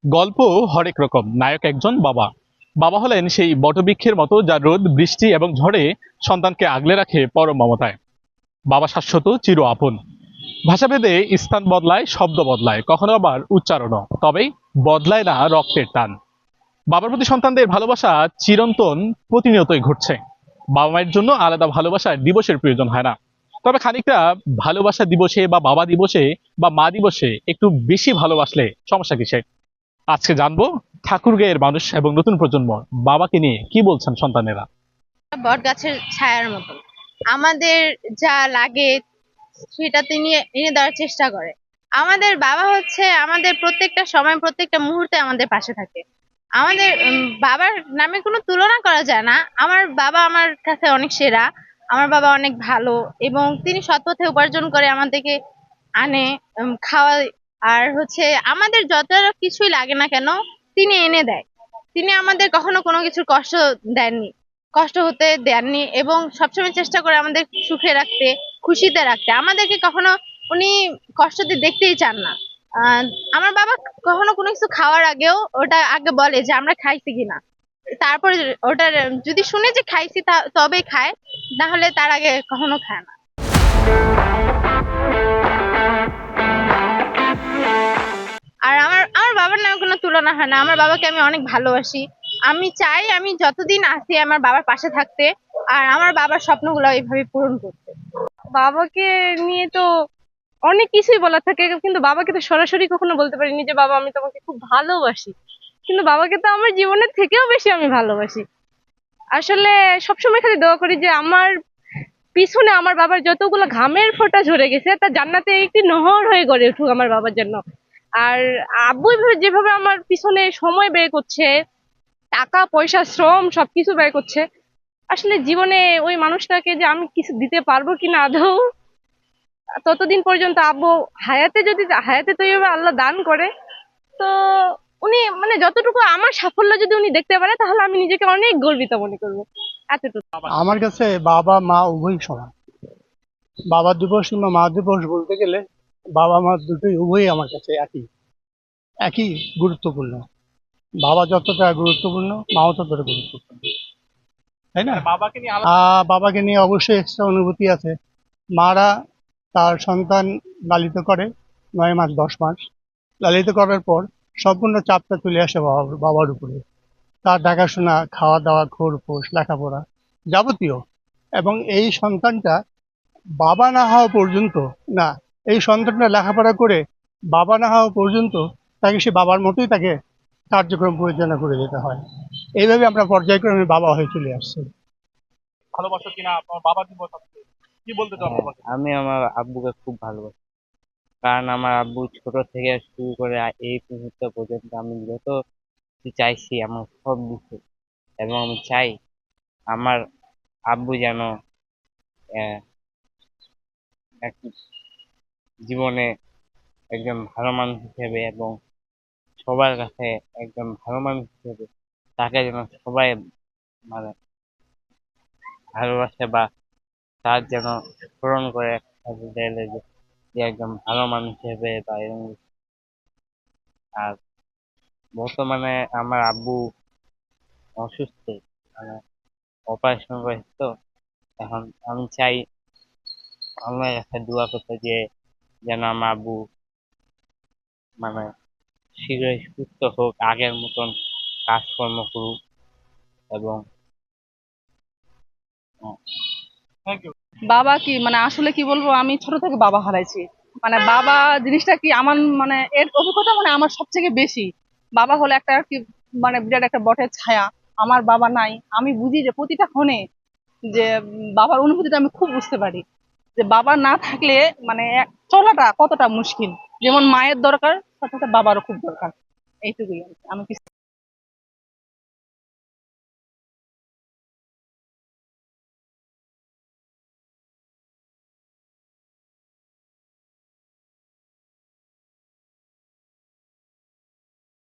গল্প হরেক রকম, নায়ক একজন বাবা। বাবা হলেন সেই বটবৃক্ষের মতো যা রোদ বৃষ্টি এবং ঝড়ে সন্তানকে আগলে রাখে পরম মমতায়। বাবা শাশ্বত চির আপন। ভাষাভেদে স্থান বদলায়, শব্দ বদলায়, কখনো আবার উচ্চারণও, তবেই বদলায় না রক্তের টান। বাবার প্রতি সন্তানদের ভালোবাসা চিরন্তন, প্রতিনিয়তই ঘটছে। বাবা মায়ের জন্য আলাদা ভালোবাসার দিবসের প্রয়োজন হয় না, তবে খানিকটা ভালোবাসা দিবসে বা বাবা দিবসে বা মা দিবসে একটু বেশি ভালোবাসলে সমস্যা কিসে। আজকে জানবো ঠাকুরগাঁয়ের মানুষ এবং নতুন প্রজন্ম বাবাকে নিয়ে কি বলছেন সন্তানেরা। বট গাছের ছায়ার মতন আমাদের যা লাগে সেটা তিনি এনে দেওয়ার চেষ্টা করে। আমাদের বাবা হচ্ছে আমাদের প্রত্যেকটা সময় প্রত্যেকটা মুহূর্তে আমাদের পাশে থাকে। আমাদের বাবার নামে কোনো তুলনা করা যায় না। আমার বাবা আমার কাছে অনেক সেরা। আমার বাবা অনেক ভালো এবং তিনি সৎ পথে উপার্জন করে আমাদেরকে আনে, খাওয়ায়। আর হচ্ছে আমাদের যত কিছুই লাগে না কেন তিনি এনে দেয়। তিনি আমাদের কখনো কোনো কিছুর কষ্ট দেননি, কষ্ট হতে দেননি এবং সবসময় চেষ্টা করে আমাদের সুখে রাখতে, খুশিতে রাখতে। আমাদেরকে কখনো উনি কষ্ট দিয়ে দেখতেই চান না। আহ আমার বাবা কখনো কোনো কিছু খাওয়ার আগেও ওটা আগে বলে যে আমরা খাইছি কিনা। তারপরে ওটা যদি শুনে যে খাইছি তবে খায়, না হলে তার আগে কখনো খায় না। আর আমার আমার বাবার নামে কোনো তুলনা হয় না। আমার বাবাকে আমি অনেক ভালোবাসি। আমি চাই আমি যতদিন আছি আমার বাবার পাশে থাকতে, আর আমার বাবার স্বপ্নগুলো এইভাবে পূরণ করতে। বাবাকে নিয়ে তো অনেক কিছুই বলার থাকে, কিন্তু বাবাকে তো সরাসরি কখনো বলতে পারিনি যে বাবা আমি তোমাকে খুব ভালোবাসি। কিন্তু বাবাকে তো আমার জীবনের থেকেও বেশি আমি ভালোবাসি। আসলে সবসময় খালি দোয়া করি যে আমার পিছনে আমার বাবার যতগুলো ঘামের ফোঁটা ঝরে গেছে তা জান্নাতে একটি নহর হয়ে গড়ে উঠুক আমার বাবার জন্য। আর আব্বু এভাবে যেভাবে আমার পিছনে সময় ব্যয় করছে, টাকা পয়সা শ্রম সবকিছু ব্যয় করছে, আসলে জীবনে ওই মানুষটাকে যে আমি কিছু দিতে পারবো কিনা আদৌ, ততদিন পর্যন্ত আব্বু হায়াতে, যদি হায়াতে তো এইভাবে আল্লাহ দান করে, তো উনি মানে যতটুকু আমার সাফল্য যদি উনি দেখতে পারে তাহলে আমি নিজেকে অনেক গর্বিত মনে করবো। এতটুকু। আমার কাছে বাবা মা উভয়ই সমান। বাবা দিবস কিংবা মা দিবস বলতে গেলে বাবা মা দুটোই উভয়ই আমার কাছে একই একই গুরুত্বপূর্ণ। বাবা যতটা গুরুত্বপূর্ণ মাও ততটা গুরুত্বপূর্ণ, তাই না? বাবাকে নিয়ে বাবাকে নিয়ে অবশ্যই এক্সট্রা অনুভূতি আছে। মারা তার সন্তান লালিত করে 9 মাস 10 মাস, লালিত করার পর সম্পূর্ণ চাপটা চলে আসে বাবার উপরে। তার দেখাশোনা, খাওয়া দাওয়া, খোরপোশ, লেখাপড়া যাবতীয়। এবং এই সন্তানটা বাবা না হওয়া পর্যন্ত, না, এই সন্তানটা লেখাপড়া করে বাবা না হওয়া পর্যন্ত তাকে সে বাবার মতোই তাকে কার্যক্রম পরিচালনা করে যেতে হয়। এইভাবে আমরা পর্যায়ক্রমে বাবা হয়ে চলে আসছি। ভালোবাসো কিনা আপনার বাবা দিবস আজকে, কি বলতে চাও হ্যাঁ, বাবাকে? আমি আমার আব্বুকে খুব ভালোবাসি। কারণ আমার আব্বু ছোট থেকে শুরু করে এই মুহূর্ত পর্যন্ত আমি যত কিছু চাইছি আমার সব দিচ্ছে। এবং আমি চাই আমার আব্বু যেন আহ, এক জীবনে একজন ভালো মানুষ হিসেবে এবং সবার কাছে একজন ভালো মানুষ হিসেবে তাকে যেন সবাই মানে ভালোবাসে, বা তার যেন স্মরণ করে একসাথে দেয় যে যে একজন ভালো মানুষ হিসেবে বা এরকম। আর বর্তমানে আমার আব্বু অসুস্থ, মানে অপারেশন করেছে, তো এখন আমি চাই আল্লাহর কাছে দোয়া করতে যে যেন আমার আব্বু মানে শীঘ্রই সুস্থ হোক, আগের মতন কাজকর্ম করুক। এবং থ্যাংক ইউ। বাবা কি মানে আসলে কি বলবো, আমি ছোট থেকে বাবা হারাইছি। মানে বাবা জিনিসটা কি আমার মানে এর অভিজ্ঞতা মানে আমার সবথেকে বেশি। বাবা হলো একটা কি মানে বিরাট একটা বটের ছায়া। আমার বাবা নাই, আমি বুঝি যে প্রতিটা ক্ষণে যে বাবার অনুভূতিটা আমি খুব বুঝতে পারি যে বাবা না থাকলে মানে চলাটা কতটা মুশকিল। যেমন মায়ের দরকার, সাথে সাথে বাবারও খুব দরকার। এইটুকুই আর কি। আমি কিছু